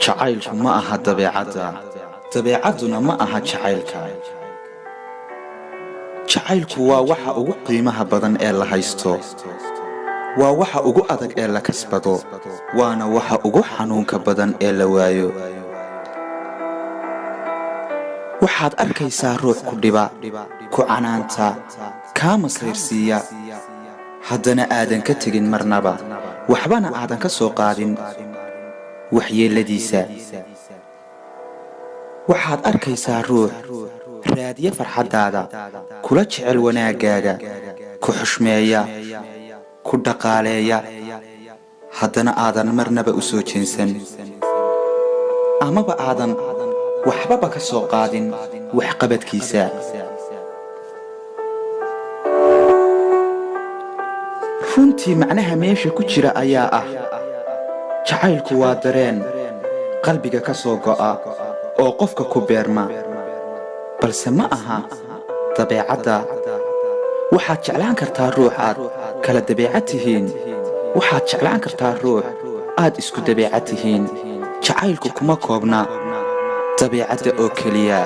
jacaylku ma aha dabeecadda dabeecadduna ma aha jacaylka jacaylku waa waxa ugu qiimaha badan ee la haysto waa waxa ugu adag ee la kasbado waana waxa ugu xanuunka badan ee la waayo waxaad arkaysaa ruux ku dhiba ku canaanta kaa masriirsiiya haddana aadan ka tegin marnaba waxbana aadan ka soo qaadin waxyeeladiisa waxaad arkaysaa ruux raadiya farxaddaada kula jecel wanaaggaaga ku xushmeeya ku dhaqaaleeya haddana aadan marnaba u soo jeensan amaba aadan waxbaba ka soo qaadin waxqabadkiisa runtii macnaha meesha ku jira ayaa ah jacaylku waa dareen qalbiga ka soo go'a oo qofka ku beerma balse ma aha dabeecadda waxaad jeclaan kartaa ruux aad kala dabeecad tihiin waxaad jeclaan kartaa ruux aad isku dabeecad tihiin jacaylku kuma koobna dabeecadda oo keliya